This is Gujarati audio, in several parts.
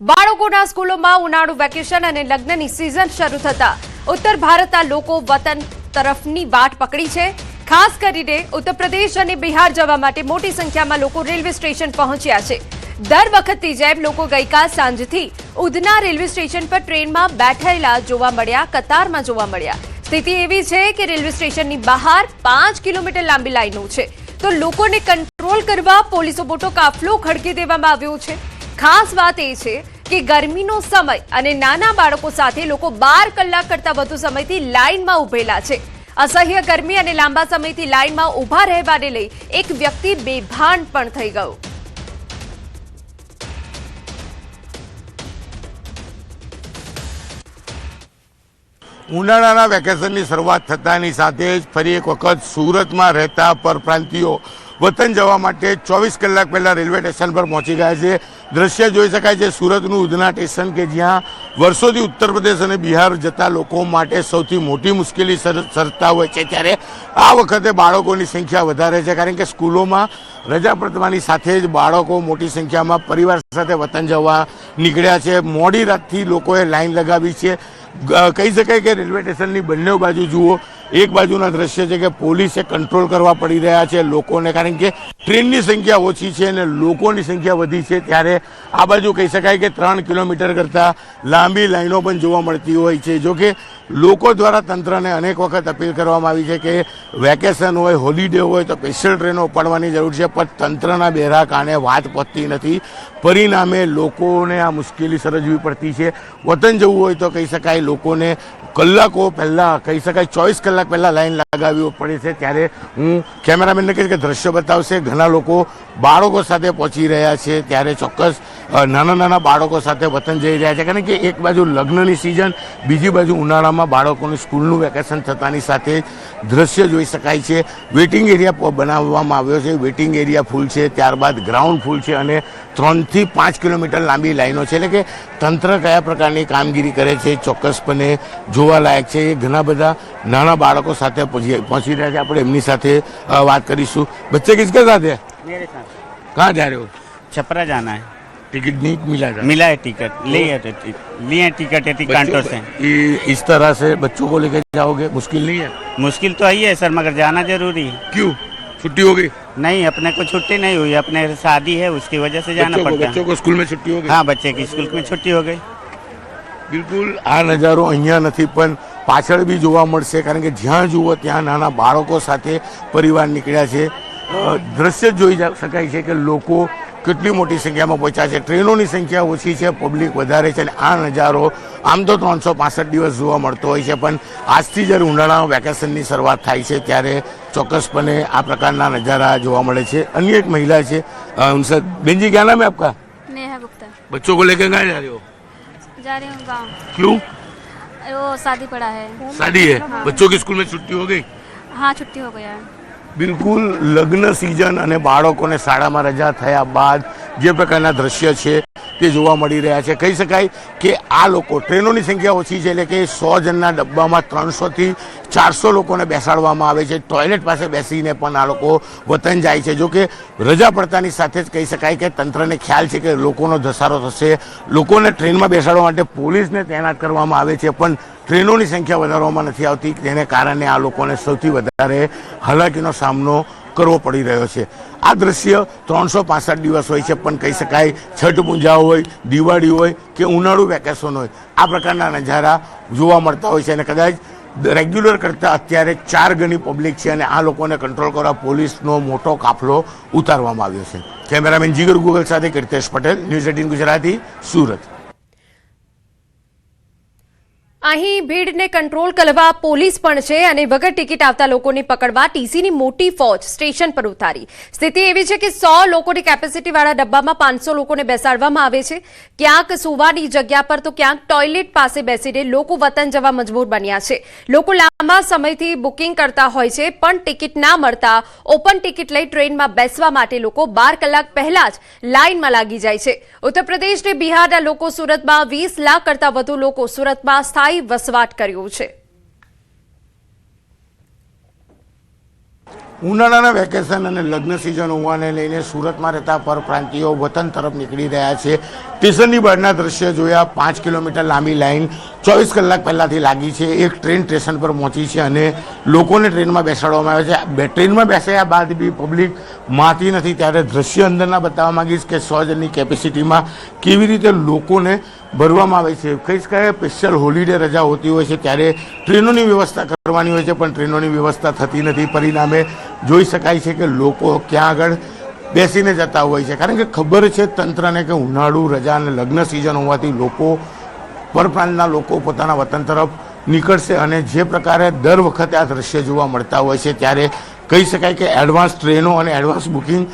બાળકોના સ્કૂલોમાં ઉનાળુ વેકેશન અને લગ્નની સિઝન શરૂ થતા ઉત્તર ભારતના લોકો વતન તરફની વાટ પકડી છે। ખાસ કરીને ઉત્તર પ્રદેશ અને બિહાર જવા માટે મોટી સંખ્યામાં લોકો રેલવે સ્ટેશન પહોંચ્યા છે। દર વખતની જેમ લોકો ગઈકાલ સાંજથી ઉધના રેલવે સ્ટેશન પર ટ્રેનમાં બેઠેલા જોવા મળ્યા, કતારમાં જોવા મળ્યા। સ્થિતિ એવી છે કે રેલવે સ્ટેશનની બહાર 5 કિલોમીટર લાંબી લાઈનો છે, તો લોકોને કંટ્રોલ કરવા પોલીસો મોટો કાફલો ખડકી દેવામાં આવ્યો છે। ખાસ વાત એ છે કે ગરમીનો સમય અને નાના બાળકો સાથે લોકો 12 કલાક કરતા વધુ સમયથી લાઈનમાં ઉભેલા છે। અસહ્ય ગરમી અને લાંબા સમયથી લાઈનમાં ઊભા રહેવાને લઈ એક વ્યક્તિ બેભાન પણ થઈ ગયો। ઉનાળાના વેકેશનની શરૂઆત થતાની સાથે જ ફરી એક વખત સુરતમાં રહેતા પરપ્રાંતિયો વતન જવા માટે 24 કલાક પહેલા રેલવે સ્ટેશન પર પહોંચી ગયા છે। દ્રશ્ય જોઈ શકાય છે સુરતનું ઉધના સ્ટેશન કે જ્યાં વર્ષોથી ઉત્તર પ્રદેશ અને બિહાર જતા લોકો માટે સૌથી મોટી મુશ્કેલી સર્જતા હોય છે, ત્યારે આ વખતે બાળકોની સંખ્યા વધારે છે, કારણ કે સ્કૂલોમાં રજા પડવાની સાથે જ બાળકો મોટી સંખ્યામાં પરિવાર સાથે વતન જવા નીકળ્યા છે। મોડી રાતથી લોકોએ લાઈન લગાવી છે। કહી શકાય કે રેલવે સ્ટેશનની બંને બાજુ જુઓ, એક બાજુના દ્રશ્ય છે કે પોલીસે કંટ્રોલ કરવા પડી રહ્યા છે લોકોને, કારણ કે ટ્રેનની સંખ્યા ઓછી છે અને લોકોની સંખ્યા વધી છે। ત્યારે આ બાજુ કહી શકાય કે 3 કિલોમીટર કરતાં લાંબી લાઈનો પણ જોવા મળતી હોય છે। જો કે લોકો દ્વારા તંત્રને અનેક વખત અપીલ કરવામાં આવી છે કે વેકેશન હોય, હોલિડે હોય તો સ્પેશિયલ ટ્રેનો ઉપાડવાની જરૂર છે, પણ તંત્રના બેરા કાને વાત પહોંચતી નથી। પરિણામે લોકોને આ મુશ્કેલી સર્જવી પડતી છે। વતન જવું હોય તો કહી શકાય લોકોને કલાકો પહેલાં, કહી શકાય 24 કલાક પહેલાં લાઈન લગાવવી પડે છે। ત્યારે હું કેમેરામેનને કહીશ કે દ્રશ્ય બતાવશે, ઘણા લોકો બાળકો સાથે પહોંચી રહ્યા છે, ત્યારે ચોક્કસ નાના બાળકો સાથે વતન જઈ રહ્યા છે, કારણ કે એક બાજુ લગ્નની સિઝન, બીજી બાજુ ઉનાળામાં બાળકોની સ્કૂલનું વેકેશન થતાની સાથે દ્રશ્ય જોઈ શકાય છે। વેઇટિંગ એરિયા બનાવવામાં આવ્યો છે, વેઇટિંગ એરિયા ફૂલ છે, ત્યારબાદ ગ્રાઉન્ડ ફૂલ છે અને 3 થી 5 કિલોમીટર લાંબી લાઈનો છે। એટલે કે તંત્ર કયા પ્રકારની કામગીરી કરે છે ચોક્કસપણે જોવાલાયક છે। ઘણા બધા નાના બાળકો સાથે પહોંચી રહ્યા છે, આપણે એમની સાથે વાત કરીશું। બચ્ચે કિસકે સાથ હે? मेरे साथ। कहाँ जा रहे हो? छपरा जाना है। टिकट नहीं मिला था? मिला है टिकट, लिए टिकट है काउंटर से। इस तरह से बच्चों को लेकर जाओगे, मुश्किल नहीं है? मुश्किल तो आई है सर, मगर जाना जरूरी है। क्यों? छुट्टी हो गई? नहीं, अपने को छुट्टी नहीं हुई, अपने शादी है उसकी वजह से जाना पड़ता है। बच्चों को स्कूल में छुट्टी हो गई? हाँ, बच्चे की स्कूल में छुट्टी हो गई। બિલકુલ આ નજારો અહીંયા નથી પણ પાછળ બી જોવા મળશે, કારણ કે જ્યાં જુઓ ત્યાં નાના બાળકો સાથે પરિવાર નીકળ્યા છે। દ્રશ્ય જોઈ શકાય છે કે લોકો કેટલી મોટી સંખ્યામાં પહોંચ્યા છે। ટ્રેનોની સંખ્યા ઓછી છે, પબ્લિક વધારે છે અને આ નજારો આમ તો 365 દિવસ જોવા મળતો હોય છે, પણ આજથી જ્યારે ઉનાળાના વેકેશનની શરૂઆત થાય છે ત્યારે ચોક્કસપણે આ પ્રકારના નજારા જોવા મળે છે। અન્ય એક મહિલા છે, ઉનसे બેન जी क्या नाम है आपका? नेहा गुप्ता। बच्चों को लेकर कहाँ जा रहे हो? जा रही हूँ गाँव। क्यों? वो शादी पड़ा है। शादी है? बच्चों की स्कूल में छुट्टी हो गई? हाँ, छुट्टी हो गया है। બિલકુલ લગ્ન સિઝન અને બાળકોને શાળામાં રજા થયા બાદ જે પ્રકારના દ્રશ્ય છે તે જોવા મળી રહ્યા છે। કહી શકાય કે આ લોકો, ટ્રેનોની સંખ્યા ઓછી છે, એટલે કે 100 જણના ડબ્બામાં 300 થી 400 લોકોને બેસાડવામાં આવે છે। ટોયલેટ પાસે બેસીને પણ આ લોકો વતન જાય છે। જો કે રજા પડતાની સાથે જ કહી શકાય કે તંત્રને ખ્યાલ છે કે લોકોનો ધસારો થશે, લોકોને ટ્રેનમાં બેસાડવા માટે પોલીસને તૈનાત કરવામાં આવે છે, પણ ટ્રેનોની સંખ્યા વધારવામાં નથી આવતી, તેને કારણે આ લોકોને સૌથી વધારે હાલાકીનો સામનો કરવો પડી રહ્યો છે। આ દ્રશ્ય 365 દિવસ હોય છે, પણ કહી શકાય છઠ પૂજા હોય, દિવાળી હોય કે ઉનાળુ વેકેશન હોય, આ પ્રકારના નજારા જોવા મળતા હોય છે અને કદાચ રેગ્યુલર કરતાં અત્યારે 4 ગણી પબ્લિક છે અને આ લોકોને કંટ્રોલ કરવા પોલીસનો મોટો કાફલો ઉતારવામાં આવ્યો છે। કેમેરામેન જીગર ગૂગલ સાથે કીર્તેશ પટેલ, ન્યૂઝ 18 ગુજરાતી, સુરત। અહીં ભીડને કંટ્રોલ કરવા પોલીસ પણ છે અને વગર ટિકિટ આવતા લોકોને પકડવા ટીસીની મોટી ફોજ સ્ટેશન પર ઉતારી। સ્થિતિ એવી છે કે 100 લોકોની કેપેસિટીવાળા ડબ્બામાં 500 લોકોને બેસાડવામાં આવે છે। ક્યાંક સુવાની જગ્યા પર તો ક્યાંક ટોયલેટ પાસે બેસીને લોકો વતન જવા મજબૂર બન્યા છે। લોકો લાંબા સમયથી બુકિંગ કરતા હોય છે, પણ ટિકિટ ના મળતા ઓપન ટિકિટ લઈ ટ્રેનમાં બેસવા માટે લોકો 12 કલાક પહેલા જ લાઇનમાં લાગી જાય છે। ઉત્તર પ્રદેશ અને બિહારના લોકો સુરતમાં 20 લાખ કરતા વધુ લોકો સુરતમાં સ્થાયી વસવાટ કર્યો છે। ઉનાળાના વેકેશન અને લગ્ન સિઝન હોવાને લઈને સુરતમાં રહેતા પરપ્રાંતિયો વતન તરફ નીકળી રહ્યા છે. સ્ટેશનની બહારના દ્રશ્ય જોયા. 5 કિલોમીટર લાંબી લાઈન 24 કલાક પહેલાંથી લાગી છે. એક ટ્રેન સ્ટેશન પર પહોંચી છે અને લોકોને ટ્રેનમાં બેસાડવામાં આવે છે. ટ્રેનમાં બેસાડ્યા બાદ બી પબ્લિક માતી નથી. ત્યારે દ્રશ્ય અંદરના બતાવવા માંગીશ કે 100 જણની કેપેસિટીમાં કેવી રીતે લોકોને ભરવામાં આવે છે. કહીશ કે સ્પેશિયલ હોલિડે રજા હોતી હોય છે ત્યારે ટ્રેનોની વ્યવસ્થા કરવાની હોય છે, પણ ટ્રેનોની વ્યવસ્થા થતી નથી. પરિણામે જોઈ શકાય છે કે લોકો ક્યાં આગળ બેસીને જતા હોય છે, કારણ કે ખબર છે તંત્રને કે ઉનાળુ રજા અને લગ્ન સિઝન હોવાથી લોકો પરપ્રાંતના લોકો પોતાના વતન તરફ નીકળશે. અને જે પ્રકારે દર વખતે આ દ્રશ્ય જોવા મળતા હોય છે ત્યારે કહી શકાય કે એડવાન્સ ટ્રેનો અને એડવાન્સ બુકિંગ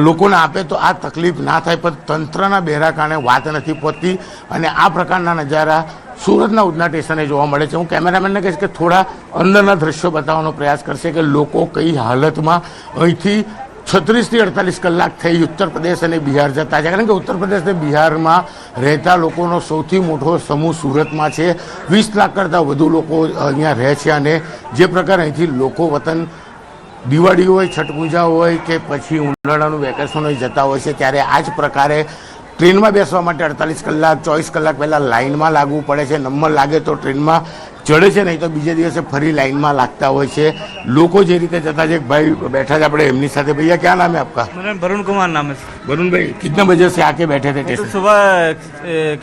લોકોને આપે તો આ તકલીફ ના થાય, પણ તંત્રના બેરા કારણે વાત નથી પહોંચતી. અને આ પ્રકારના નજારા સુરતના ઉધના સ્ટેશને જોવા મળે છે. હું કેમેરામેનને કહીશ કે થોડા અંદરના દ્રશ્યો બતાવવાનો પ્રયાસ કરશે કે લોકો કઈ હાલતમાં અહીંથી 36 થી 48 કલાક થઈ ઉત્તર પ્રદેશ અને બિહાર જતા છે. કારણ કે ઉત્તર પ્રદેશ અને બિહારમાં રહેતા લોકોનો સૌથી મોટો સમૂહ સુરતમાં છે. 20 લાખ કરતાં વધુ લોકો અહીંયા રહે છે. અને જે પ્રકારે અહીંથી લોકો વતન દિવાળી હોય, છઠ પૂજા હોય કે પછી ઉનાળાનું વેકેશન હોય જતા હોય છે, ત્યારે આ જ પ્રકારે ટ્રેનમાં બેસવા માટે 48 કલાક 24 કલાક પહેલાં લાઇનમાં લાગવું પડે છે. નંબર લાગે તો ટ્રેનમાં ચડે છે, નહીં તો બીજે દિવસે ફરી લાઇનમાં લાગતા હોય છે. લોકો જે રીતે જતા છે, ભાઈ બેઠા છે આપણે એમની સાથે. ભૈया क्या नाम है आपका? मेरा वरुण कुमार नाम है। वरुण भाई कितने बजे से आके बैठे थे तो स्टेशन? सुबह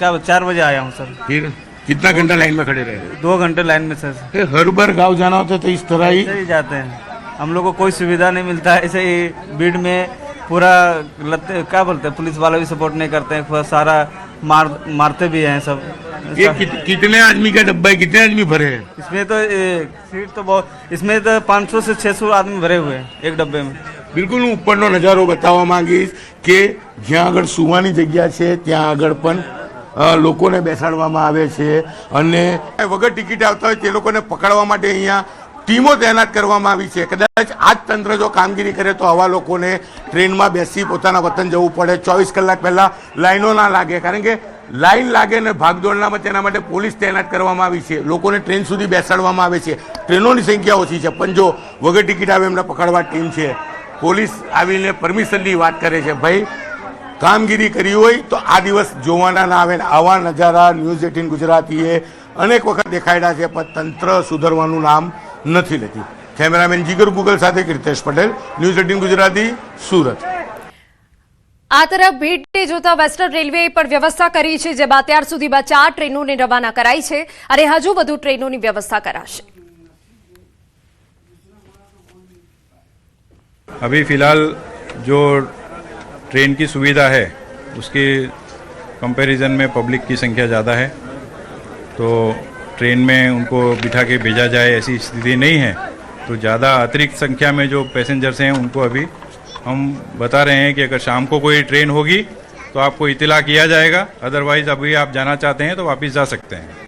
क्या 4 बजे आया हूँ सर। फिर कितना घंटा लाइन में खड़े रहे? 2 घंटे लाइन में सर। हर बार गाँव जाना होता तो इस तरह ही ऐसे ही जाते हैं हम लोग को, कोई सुविधा नहीं मिलता है। ऐसे ही भीड़ में पूरा क्या बोलते हैं, पुलिस वाले भी सपोर्ट नहीं करते हैं, सारा मारते भी हैं सब। ये कितने आदमी का डब्बा है, कितने आदमी भरे हैं? इसमें तो सीट तो बहुत, इसमें तो 500 से 600 आदमी भरे हुए हैं एक डब्बे में। બિલકુલ હું ઉપરનો નજારો બતાવવા માંગીશ કે જ્યાં આગળ સુવાની જગ્યા છે ત્યાં આગળ પણ લોકોને બેસાડવામાં આવે છે. અને વગર ટિકિટ આવતા હોય તે લોકોને પકડવા માટે અહીંયા ટીમો તૈનાત કરવામાં આવી છે. કદાચ આ જ તંત્ર જો કામગીરી કરે તો આવા લોકોને ટ્રેનમાં બેસી પોતાના વતન જવું પડે. 24 કલાક પહેલાં લાઈનો ના લાગે, કારણ કે લાઈન લાગે ને ભાગદોડનામાં તેના માટે પોલીસ તૈનાત કરવામાં આવી છે. લોકોને ટ્રેન સુધી બેસાડવામાં આવે છે. ટ્રેનોની સંખ્યા ઓછી છે, પણ જો વગર ટિકિટ આવે એમને પકડવા ટીમ છે. પોલીસ આવીને પરમિશનની વાત કરે છે. ભાઈ કામગીરી કરી હોય તો આ દિવસ જોવાના ના આવે. આવા નજારા ન્યૂઝ 18 ગુજરાતીએ અનેક વખત દેખાડ્યા છે, પણ તંત્ર સુધરવાનું નામ નથી લેતી. કેમેરામેન જીગર ગુગલ સાથે કીર્તેશ પટેલ, ન્યૂઝ 18 ગુજરાતી, સુરત. આ તરફ ભીડને જોતા વેસ્ટર્ન રેલવેએ પણ વ્યવસ્થા કરી છે, જેમાં અત્યાર સુધીમાં 4 ટ્રેનોને રવાના કરાઈ છે અને હજુ વધુ ટ્રેનોની વ્યવસ્થા કરાશે. अभी फ़िलहाल जो ट्रेन की सुविधा है उसके कंपैरिजन में पब्लिक की संख्या ज़्यादा है, तो ट्रेन में उनको बिठा के भेजा जाए ऐसी स्थिति नहीं है. तो ज़्यादा अतिरिक्त संख्या में जो पैसेंजर्स हैं उनको अभी हम बता रहे हैं कि अगर शाम को कोई ट्रेन होगी तो आपको इत्तला किया जाएगा, अदरवाइज़ अभी आप जाना चाहते हैं तो वापस जा सकते हैं.